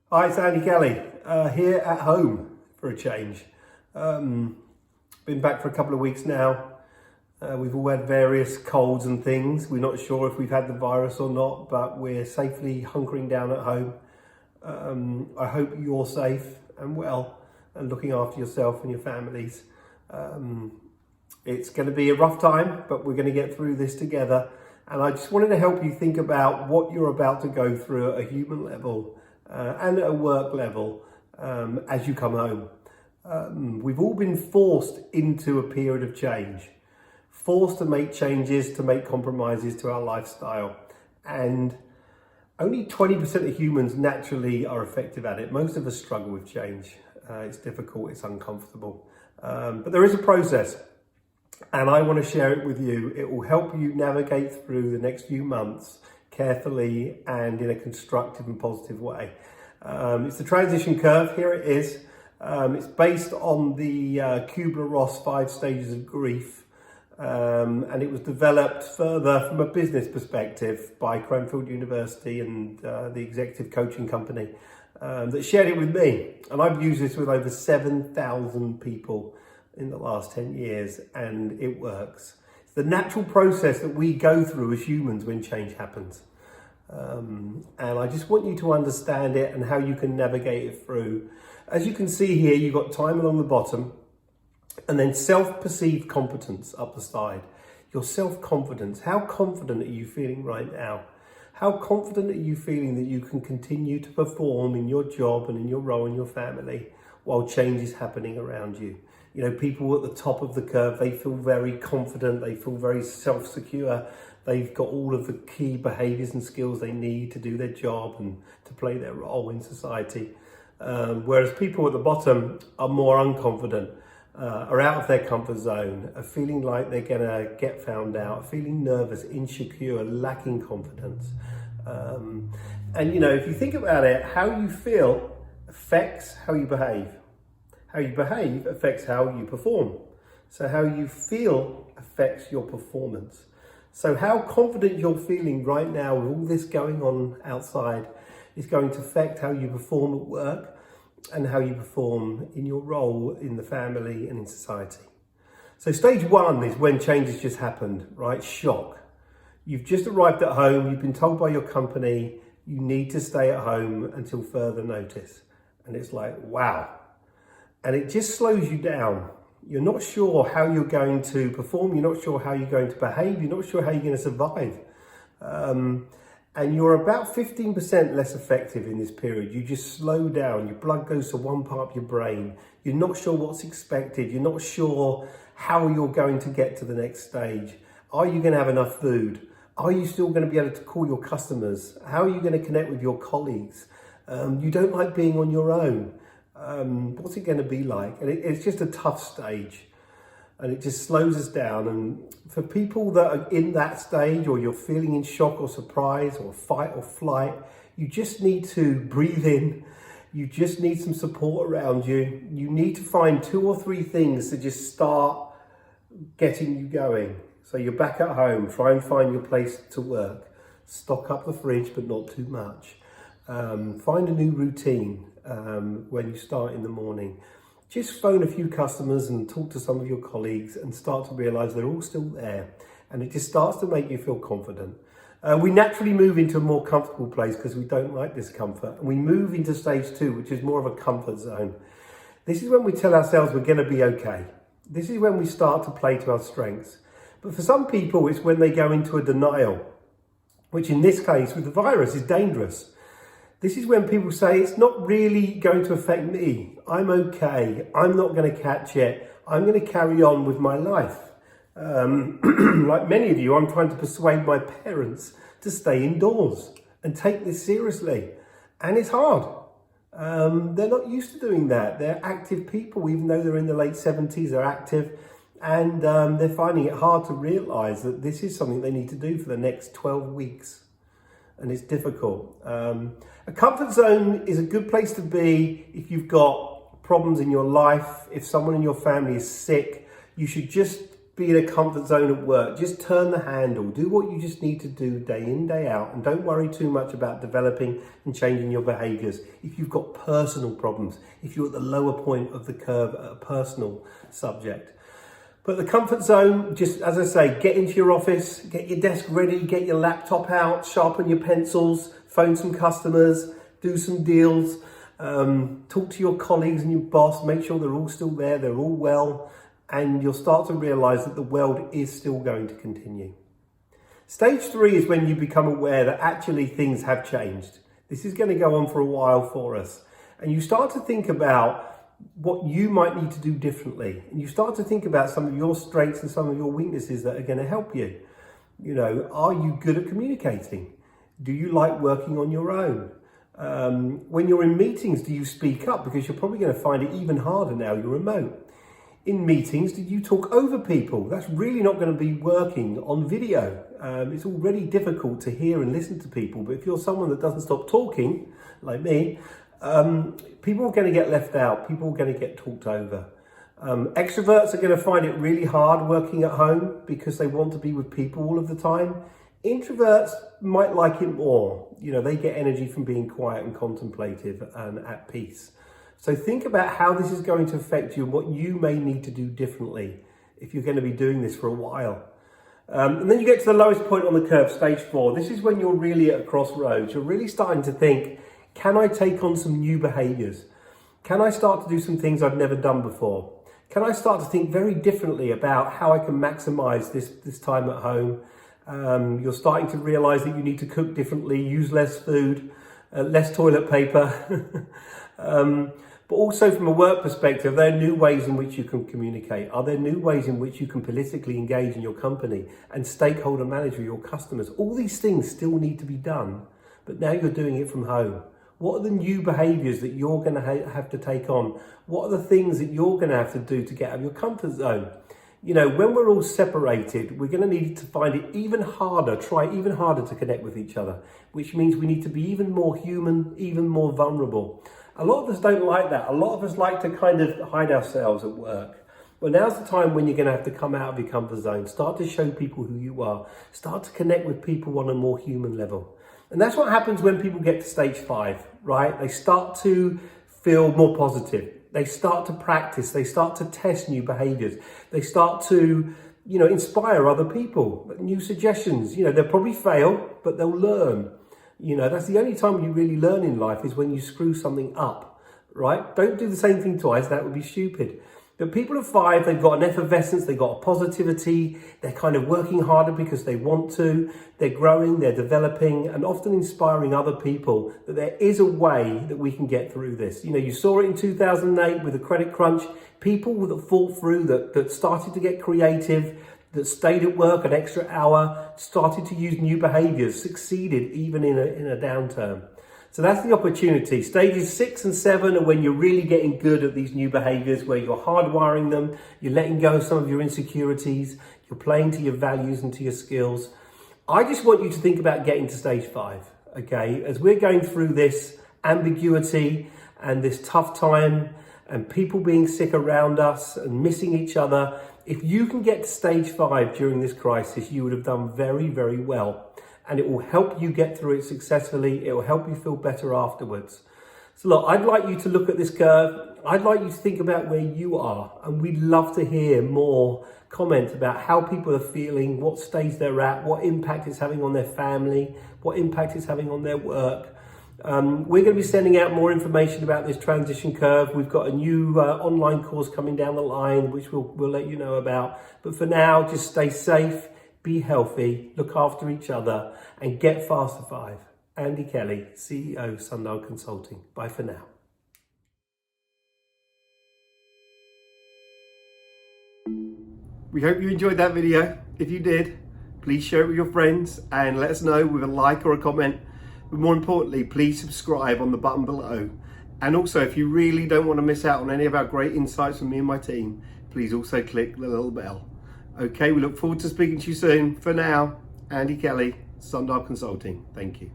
Hi, it's Andy Kelly, here at home for a change. Been back for a couple of weeks now. We've all had various colds and things. We're not sure if we've had the virus or not, but we're safely hunkering down at home. I hope you're safe and well and looking after yourself and your families. It's going to be a rough time, but we're going to get through this together. And I just wanted to help you think about what you're about to go through at a human level and at a work level as you come home. We've all been forced into a period of change, forced to make changes, to make compromises to our lifestyle. And only 20% of humans naturally are effective at it. Most of us struggle with change. It's difficult, it's uncomfortable. But there is a process. And I want to share it with you. It will help you navigate through the next few months carefully and in a constructive and positive way. It's the transition curve. Here it is. It's based on the Kubler-Ross 5 stages of grief. And it was developed further from a business perspective by Cranfield University and the executive coaching company that shared it with me. And I've used this with over 7,000 people in the last 10 years, and it works. It's the natural process that we go through as humans when change happens. And I just want you to understand it and how you can navigate it through. As you can see here, you've got time along the bottom, and then self-perceived competence up the side. Your self-confidence. How confident are you feeling right now? How confident are you feeling that you can continue to perform in your job and in your role in your family while change is happening around you? You know, people at the top of the curve, they feel very confident, they feel very self-secure, they've got all of the key behaviours and skills they need to do their job and to play their role in society. Whereas people at the bottom are more unconfident, are out of their comfort zone, are feeling like they're going to get found out, feeling nervous, insecure, lacking confidence. And, you know, if you think about it, how you feel affects how you behave. How you behave affects how you perform. So how you feel affects your performance. So how confident you're feeling right now with all this going on outside is going to affect how you perform at work and how you perform in your role in the family and in society. So stage one is when change has just happened, right? Shock. You've just arrived at home. You've been told by your company you need to stay at home until further notice. And it's like, wow. And it just slows you down. You're not sure how you're going to perform. You're not sure how you're going to behave. You're not sure how you're going to survive. And you're about 15% less effective in this period. You just slow down. Your blood goes to one part of your brain. You're not sure what's expected. You're not sure how you're going to get to the next stage. Are you going to have enough food? Are you still going to be able to call your customers? How are you going to connect with your colleagues? You don't like being on your own. What's it going to be like? And it's just a tough stage, and it just slows us down. And for people that are in that stage, or you're feeling in shock or surprise or fight or flight, you just need to breathe in. You just need some support around you. You need to find 2 or 3 things to just start getting you going. So you're back at home, try and find your place to work. Stock up the fridge, but not too much. Find a new routine when you start in the morning. Just phone a few customers and talk to some of your colleagues and start to realise they're all still there. And it just starts to make you feel confident. We naturally move into a more comfortable place because we don't like discomfort. And we move into stage 2, which is more of a comfort zone. This is when we tell ourselves we're going to be okay. This is when we start to play to our strengths. But for some people, it's when they go into a denial, which in this case with the virus is dangerous. This is when people say, it's not really going to affect me. I'm okay. I'm not going to catch it. I'm going to carry on with my life. Like many of you, I'm trying to persuade my parents to stay indoors and take this seriously. And it's hard. They're not used to doing that. They're active people, even though they're in the late 70s, they're active. And they're finding it hard to realise that this is something they need to do for the next 12 weeks. And it's difficult. A comfort zone is a good place to be if you've got problems in your life. If someone in your family is sick, you should just be in a comfort zone at work. Just turn the handle. Do what you just need to do day in, day out, and don't worry too much about developing and changing your behaviors. If you've got personal problems, if you're at the lower point of the curve at a personal subject. But the comfort zone, just as I say, get into your office, get your desk ready, get your laptop out, sharpen your pencils, phone some customers, do some deals, talk to your colleagues and your boss, make sure they're all still there, they're all well, and you'll start to realize that the world is still going to continue. Stage 3 is when you become aware that actually things have changed. This is going to go on for a while for us. And you start to think about what you might need to do differently. And you start to think about some of your strengths and some of your weaknesses that are going to help you. You know, are you good at communicating? Do you like working on your own? When you're in meetings, do you speak up? Because you're probably going to find it even harder now you're remote. In meetings, did you talk over people? That's really not going to be working on video. It's already difficult to hear and listen to people, but if you're someone that doesn't stop talking, like me, people are going to get left out, people are going to get talked over. Extroverts are going to find it really hard working at home because they want to be with people all of the time. Introverts might like it more. You know, they get energy from being quiet and contemplative and at peace. So think about how this is going to affect you and what you may need to do differently if you're going to be doing this for a while. And then you get to the lowest point on the curve, stage 4. This is when you're really at a crossroads. You're really starting to think, can I take on some new behaviors? Can I start to do some things I've never done before? Can I start to think very differently about how I can maximize this time at home? You're starting to realize that you need to cook differently, use less food, less toilet paper. But also from a work perspective, there are new ways in which you can communicate. Are there new ways in which you can politically engage in your company and stakeholder manage with your customers? All these things still need to be done, but now you're doing it from home. What are the new behaviors that you're going to have to take on? What are the things that you're going to have to do to get out of your comfort zone? You know, when we're all separated, we're going to need to find it even harder, try even harder to connect with each other, which means we need to be even more human, even more vulnerable. A lot of us don't like that. A lot of us like to kind of hide ourselves at work. Well, now's the time when you're going to have to come out of your comfort zone, start to show people who you are, start to connect with people on a more human level. And that's what happens when people get to stage 5, right? They start to feel more positive. They start to practice. They start to test new behaviors. They start to, you know, inspire other people, new suggestions. You know, they'll probably fail, but they'll learn. You know, that's the only time you really learn in life is when you screw something up, right? Don't do the same thing twice. That would be stupid. But people of 5, they've got an effervescence, they've got a positivity, they're kind of working harder because they want to, they're growing, they're developing, and often inspiring other people that there is a way that we can get through this. You know, you saw it in 2008 with the credit crunch, people that fought through, that started to get creative, that stayed at work an extra hour, started to use new behaviors, succeeded even in a downturn. So that's the opportunity. Stages 6 and 7 are when you're really getting good at these new behaviors, where you're hardwiring them, you're letting go of some of your insecurities, you're playing to your values and to your skills. I just want you to think about getting to stage 5, okay? As we're going through this ambiguity and this tough time and people being sick around us and missing each other, if you can get to stage 5 during this crisis, you would have done very, very well. And it will help you get through it successfully. It will help you feel better afterwards. So look, I'd like you to look at this curve. I'd like you to think about where you are. And we'd love to hear more comments about how people are feeling, what stage they're at, what impact it's having on their family, what impact it's having on their work. We're going to be sending out more information about this transition curve. We've got a new online course coming down the line, which we'll let you know about. But for now, just stay safe. Be healthy, look after each other, and get fast to 5. Andy Kelly, CEO, Sundial Consulting. Bye for now. We hope you enjoyed that video. If you did, please share it with your friends and let us know with a like or a comment. But more importantly, please subscribe on the button below. And also, if you really don't want to miss out on any of our great insights from me and my team, please also click the little bell. Okay, we look forward to speaking to you soon. For now, Andy Kelly, Sundial Consulting. Thank you.